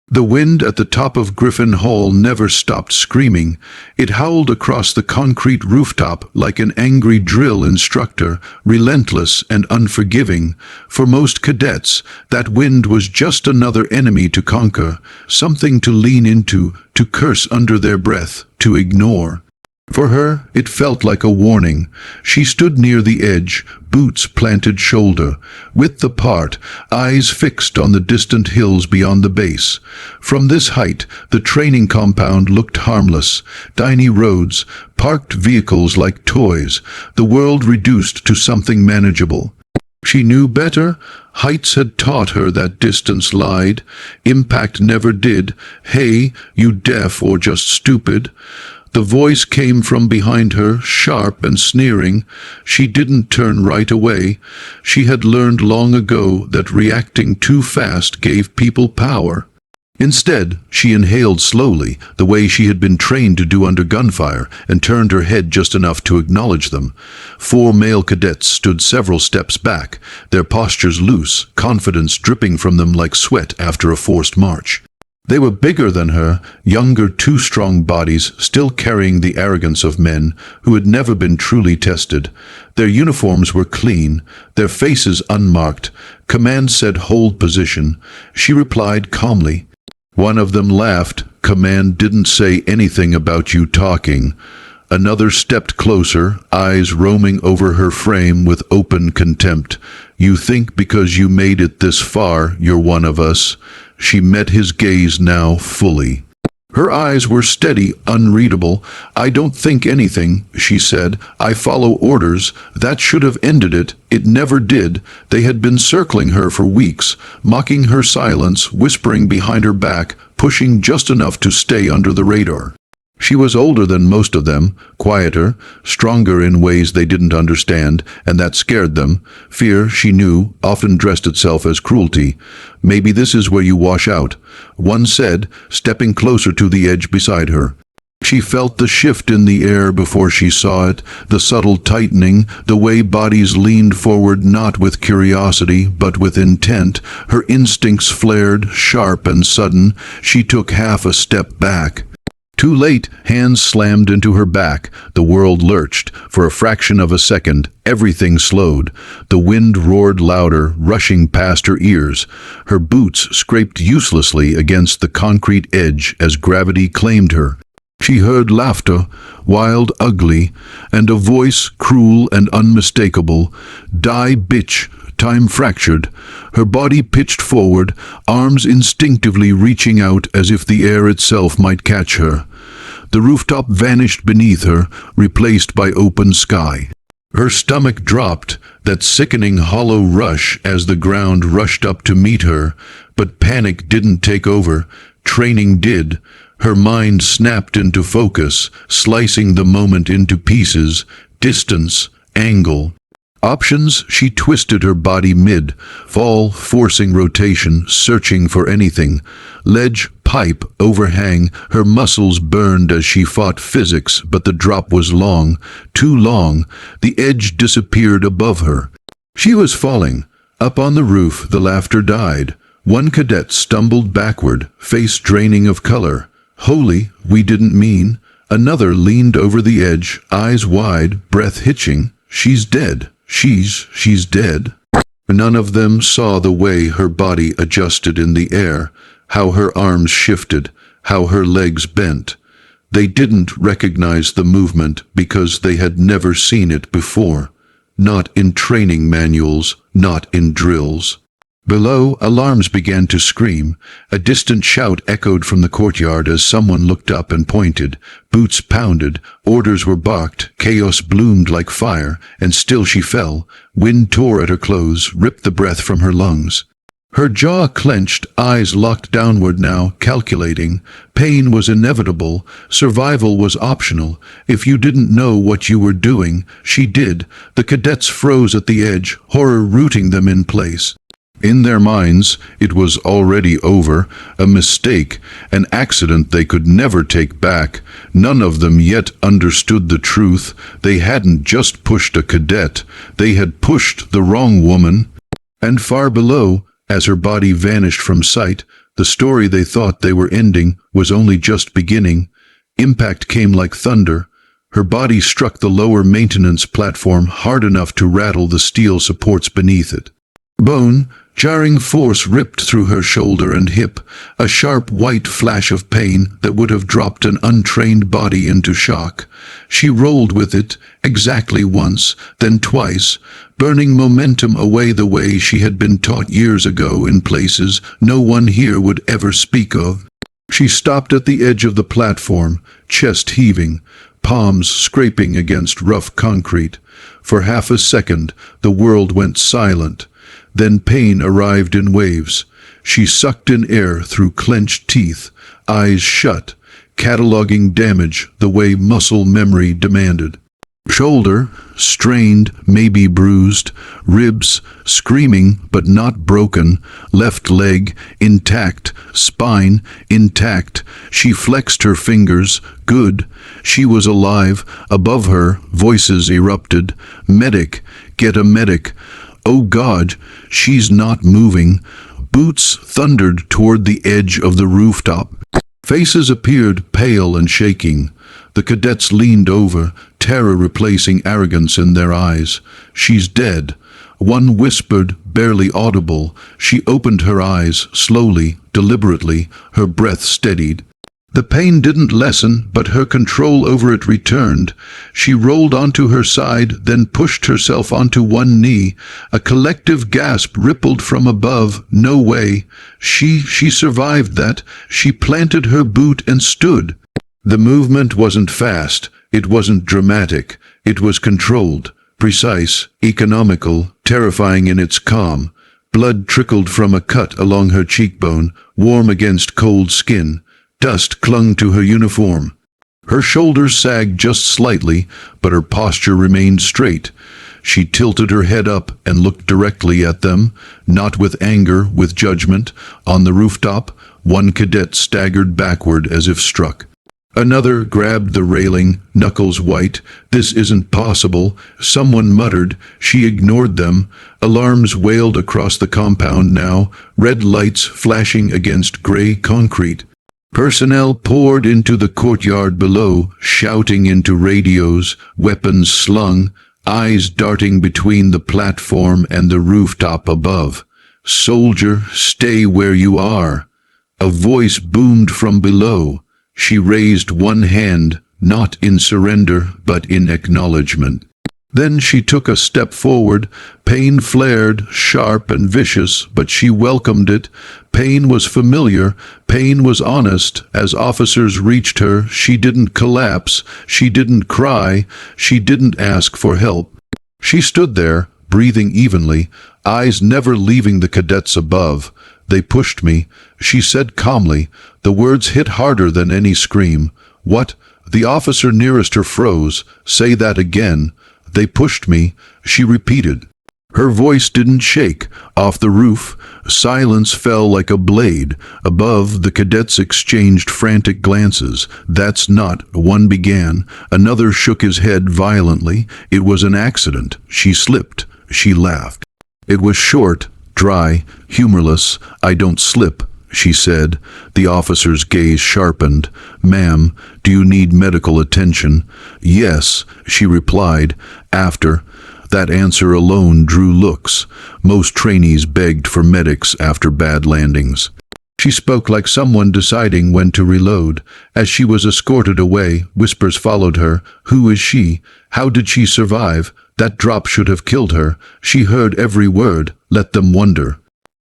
The wind at the top of Griffin Hall never stopped screaming. It howled across the concrete rooftop like an angry drill instructor, relentless and unforgiving. For most cadets, that wind was just another enemy to conquer, something to lean into, to curse under their breath, to ignore. For her, it felt like a warning. She stood near the edge, boots planted shoulder, width apart, eyes fixed on the distant hills beyond the base. From this height, the training compound looked harmless. Tiny roads, parked vehicles like toys, the world reduced to something manageable. She knew better. Heights had taught her that distance lied. Impact never did. Hey, you deaf or just stupid? The voice came from behind her, sharp and sneering. She didn't turn right away. She had learned long ago that reacting too fast gave people power. Instead, she inhaled slowly, the way she had been trained to do under gunfire, and turned her head just enough to acknowledge them. 4 male cadets stood several steps back, their postures loose, confidence dripping from them like sweat after a forced march. They were bigger than her, younger, too strong bodies, still carrying the arrogance of men who had never been truly tested. Their uniforms were clean, their faces unmarked. Command said, "Hold position." She replied calmly. One of them laughed. "Command didn't say anything about you talking." Another stepped closer, eyes roaming over her frame with open contempt. "You think because you made it this far, you're one of us?" She met his gaze now fully. Her eyes were steady, unreadable. "I don't think anything," she said. "I follow orders. That should have ended it. It never did." They had been circling her for weeks, mocking her silence, whispering behind her back, pushing just enough to stay under the radar. She was older than most of them, quieter, stronger in ways they didn't understand, and that scared them. Fear, she knew, often dressed itself as cruelty. "Maybe this is where you wash out," one said, stepping closer to the edge beside her. She felt the shift in the air before she saw it, the subtle tightening, the way bodies leaned forward not with curiosity, but with intent. Her instincts flared, sharp and sudden. She took half a step back. Too late, hands slammed into her back. The world lurched. For a fraction of a second, everything slowed. The wind roared louder, rushing past her ears. Her boots scraped uselessly against the concrete edge as gravity claimed her. She heard laughter, wild, ugly, and a voice cruel and unmistakable. "Die, bitch." Time fractured. Her body pitched forward, arms instinctively reaching out as if the air itself might catch her. The rooftop vanished beneath her, replaced by open sky. Her stomach dropped, that sickening hollow rush as the ground rushed up to meet her. But panic didn't take over. Training did. Her mind snapped into focus, slicing the moment into pieces, distance, angle. Options, she twisted her body mid, fall, forcing rotation, searching for anything. Ledge, pipe, overhang, her muscles burned as she fought physics, but the drop was long, too long. The edge disappeared above her. She was falling. Up on the roof, the laughter died. One cadet stumbled backward, face draining of color. "Holy, we didn't mean." Another leaned over the edge, eyes wide, breath hitching. "She's dead. She's dead." None of them saw the way her body adjusted in the air, how her arms shifted, how her legs bent. They didn't recognize the movement because they had never seen it before. Not in training manuals, not in drills. Below, alarms began to scream. A distant shout echoed from the courtyard as someone looked up and pointed. Boots pounded, orders were barked, chaos bloomed like fire, and still she fell. Wind tore at her clothes, ripped the breath from her lungs. Her jaw clenched, eyes locked downward now, calculating. Pain was inevitable. Survival was optional. If you didn't know what you were doing, she did. The cadets froze at the edge, horror rooting them in place. In their minds, it was already over, a mistake, an accident they could never take back. None of them yet understood the truth. They hadn't just pushed a cadet, they had pushed the wrong woman. And far below, as her body vanished from sight, The story they thought they were ending was only just beginning. Impact came like thunder. Her body struck the lower maintenance platform hard enough to rattle the steel supports beneath it. Bone, jarring force ripped through her shoulder and hip, a sharp white flash of pain that would have dropped an untrained body into shock. She rolled with it, exactly once, then twice, burning momentum away the way she had been taught years ago in places no one here would ever speak of. She stopped at the edge of the platform, chest heaving, palms scraping against rough concrete. For half a second, the world went silent. Then pain arrived in waves. She sucked in air through clenched teeth, eyes shut, cataloging damage the way muscle memory demanded. Shoulder, strained, maybe bruised, ribs, screaming but not broken, left leg, intact, spine, intact. She flexed her fingers. Good. She was alive. Above her, voices erupted. Medic, get a medic. Oh God, she's not moving. Boots thundered toward the edge of the rooftop. Faces appeared pale and shaking. The cadets leaned over, terror replacing arrogance in their eyes. She's dead. One whispered, barely audible. She opened her eyes, slowly, deliberately, her breath steadied. The pain didn't lessen, but her control over it returned. She rolled onto her side, then pushed herself onto one knee. A collective gasp rippled from above. No way. She survived that. She planted her boot and stood. The movement wasn't fast. It wasn't dramatic. It was controlled, precise, economical, terrifying in its calm. Blood trickled from a cut along her cheekbone, warm against cold skin. Dust clung to her uniform. Her shoulders sagged just slightly, but her posture remained straight. She tilted her head up and looked directly at them, not with anger, with judgment. On the rooftop, one cadet staggered backward as if struck. Another grabbed the railing, knuckles white. This isn't possible. Someone muttered. She ignored them. Alarms wailed across the compound now, red lights flashing against gray concrete. Personnel poured into the courtyard below, shouting into radios, weapons slung, eyes darting between the platform and the rooftop above. Soldier, stay where you are. A voice boomed from below. She raised one hand, not in surrender, but in acknowledgement. Then she took a step forward. Pain flared, sharp and vicious, but she welcomed it. Pain was familiar. Pain was honest. As officers reached her, she didn't collapse. She didn't cry. She didn't ask for help. She stood there, breathing evenly, eyes never leaving the cadets above. They pushed me, she said calmly. The words hit harder than any scream. What? The officer nearest her froze. Say that again. They pushed me, she repeated. Her voice didn't shake. Off the roof, silence fell like a blade. Above, the cadets exchanged frantic glances. That's not, one began. Another shook his head violently. It was an accident. She slipped. She laughed. It was short, dry, humorless. I don't slip, she said. The officer's gaze sharpened. Ma'am, do you need medical attention? Yes, she replied. After. That answer alone drew looks. Most trainees begged for medics after bad landings. She spoke like someone deciding when to reload. As she was escorted away, whispers followed her. Who is she? How did she survive? That drop should have killed her. She heard every word. Let them wonder.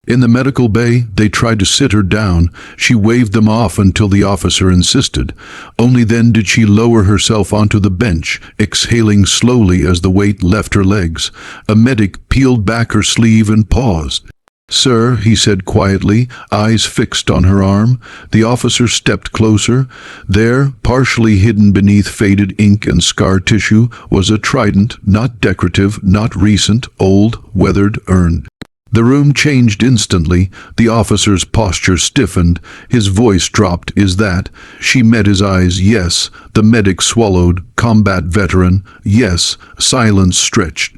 In the medical bay, they tried to sit her down. She waved them off until the officer insisted. Only then did she lower herself onto the bench, exhaling slowly as the weight left her legs. A medic peeled back her sleeve and paused. Sir, he said quietly, eyes fixed on her arm. The officer stepped closer. There, partially hidden beneath faded ink and scar tissue, was a trident, not decorative, not recent, old, weathered urn. The room changed instantly. The officer's posture stiffened. His voice dropped. Is that? She met his eyes. Yes. The medic swallowed. Combat veteran. Yes. Silence stretched.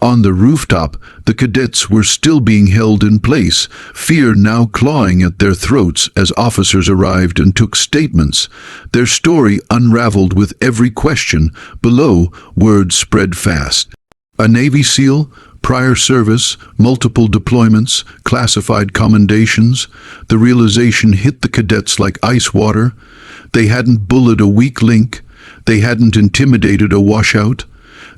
On the rooftop, the cadets were still being held in place, fear now clawing at their throats as officers arrived and took statements. Their story unraveled with every question. Below, word spread fast. A Navy SEAL, prior service, multiple deployments, classified commendations. The realization hit the cadets like ice water. They hadn't bullied a weak link. They hadn't intimidated a washout.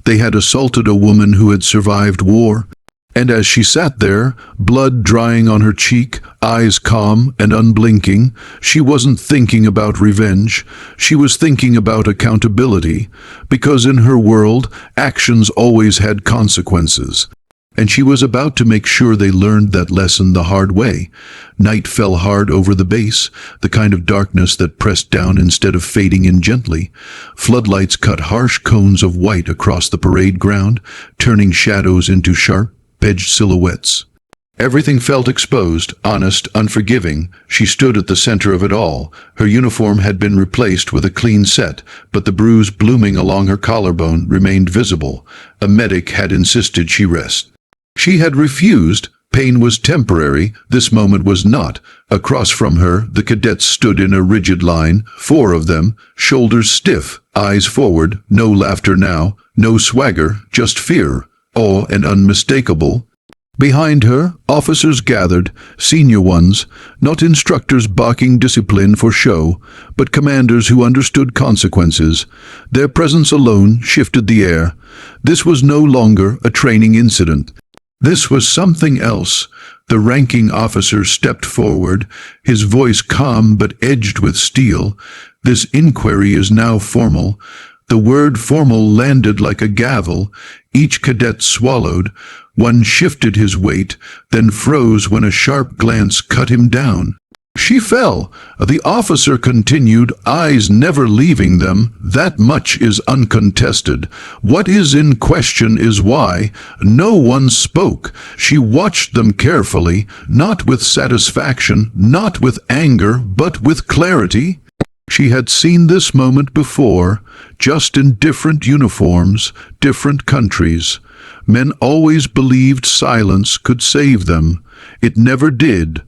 They had assaulted a woman who had survived war. And as she sat there, blood drying on her cheek, eyes calm and unblinking, she wasn't thinking about revenge. She was thinking about accountability, because in her world, actions always had consequences. And she was about to make sure they learned that lesson the hard way. Night fell hard over the base, the kind of darkness that pressed down instead of fading in gently. Floodlights cut harsh cones of white across the parade ground, turning shadows into sharp-edged silhouettes. Everything felt exposed, honest, unforgiving. She stood at the center of it all. Her uniform had been replaced with a clean set, but the bruise blooming along her collarbone remained visible. A medic had insisted she rest. She had refused. Pain was temporary. This moment was not. Across from her, the cadets stood in a rigid line, 4 of them, shoulders stiff, eyes forward, no laughter now, no swagger, just fear, awe and unmistakable. Behind her, officers gathered, senior ones, not instructors barking discipline for show, but commanders who understood consequences. Their presence alone shifted the air. This was no longer a training incident. This was something else. The ranking officer stepped forward, his voice calm but edged with steel. This inquiry is now formal. The word formal landed like a gavel. Each cadet swallowed. One shifted his weight, then froze when a sharp glance cut him down. She fell. The officer continued, eyes never leaving them. That much is uncontested. What is in question is why. No one spoke. She watched them carefully, not with satisfaction, not with anger, but with clarity. She had seen this moment before, just in different uniforms, different countries. Men always believed silence could save them. It never did.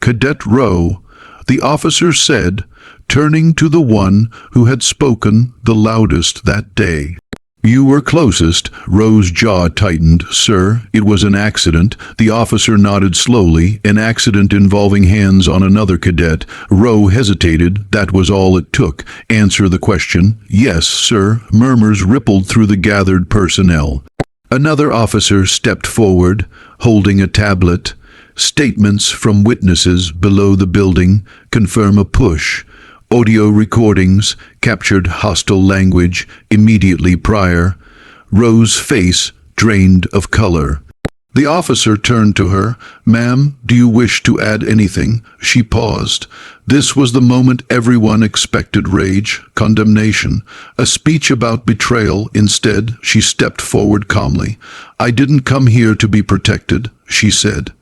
Cadet Rowe, the officer said, turning to the one who had spoken the loudest that day. You were closest. Rowe's jaw tightened. Sir, it was an accident. The officer nodded slowly. An accident involving hands on another cadet. Rowe hesitated. That was all it took. Answer the question. Yes, sir. Murmurs rippled through the gathered personnel. Another officer stepped forward, holding a tablet. Statements from witnesses below the building confirm a push. Audio recordings captured hostile language immediately prior. Rowe's face drained of color. The officer turned to her. Ma'am, do you wish to add anything? She paused. This was the moment everyone expected: rage, condemnation, a speech about betrayal. Instead, she stepped forward calmly. I didn't come here to be protected, she said.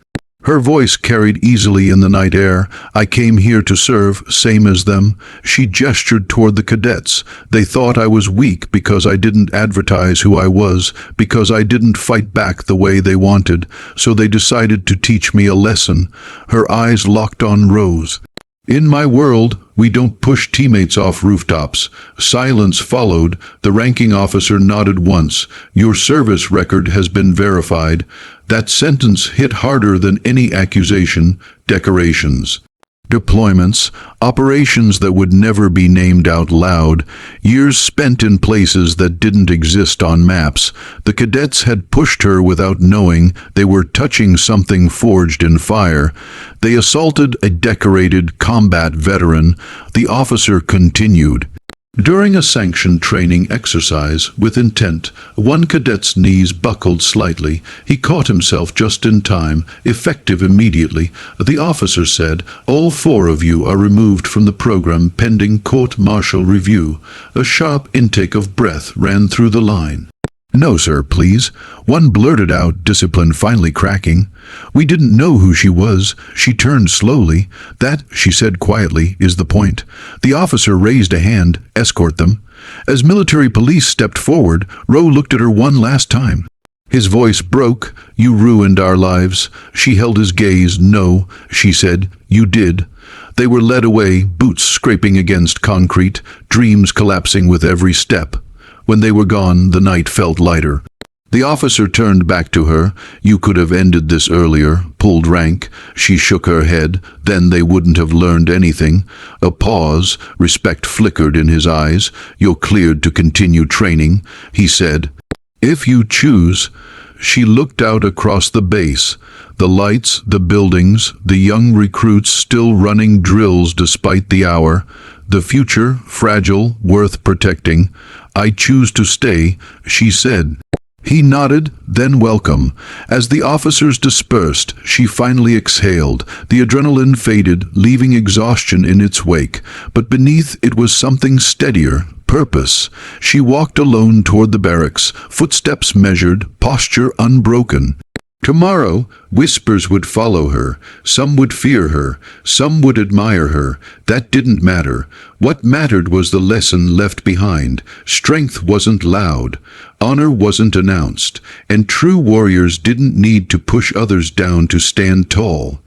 Her voice carried easily in the night air. I came here to serve, same as them. She gestured toward the cadets. They thought I was weak because I didn't advertise who I was, because I didn't fight back the way they wanted, so they decided to teach me a lesson. Her eyes locked on Rose. In my world, we don't push teammates off rooftops. Silence followed. The ranking officer nodded once. Your service record has been verified. That sentence hit harder than any accusation. Decorations. Deployments, operations that would never be named out loud, years spent in places that didn't exist on maps. The cadets had pushed her without knowing. They were touching something forged in fire. They assaulted a decorated combat veteran. The officer continued. During a sanctioned training exercise with intent, one cadet's knees buckled slightly. He caught himself just in time, effective immediately. The officer said, all 4 of you are removed from the program pending court-martial review. A sharp intake of breath ran through the line. No, sir, please. One blurted out, discipline finally cracking. We didn't know who she was. She turned slowly. That, she said quietly, is the point. The officer raised a hand. Escort them. As military police stepped forward, Rowe looked at her one last time. His voice broke. "You ruined our lives." She held his gaze. "No," she said, "you did." They were led away, boots scraping against concrete, dreams collapsing with every step. When they were gone, the night felt lighter. The officer turned back to her. "You could have ended this earlier, pulled rank." She shook her head. "Then they wouldn't have learned anything." A pause. Respect flickered in his eyes. "You're cleared to continue training," he said. "If you choose." She looked out across the base. The lights, the buildings, the young recruits still running drills despite the hour. The future, fragile, worth protecting. "I choose to stay," she said. He nodded, "Then welcome." As the officers dispersed, she finally exhaled. The adrenaline faded, leaving exhaustion in its wake. But beneath it was something steadier. Purpose. She walked alone toward the barracks, footsteps measured, posture unbroken. Tomorrow, whispers would follow her. Some would fear her. Some would admire her. That didn't matter. What mattered was the lesson left behind. Strength wasn't loud. Honor wasn't announced. And true warriors didn't need to push others down to stand tall.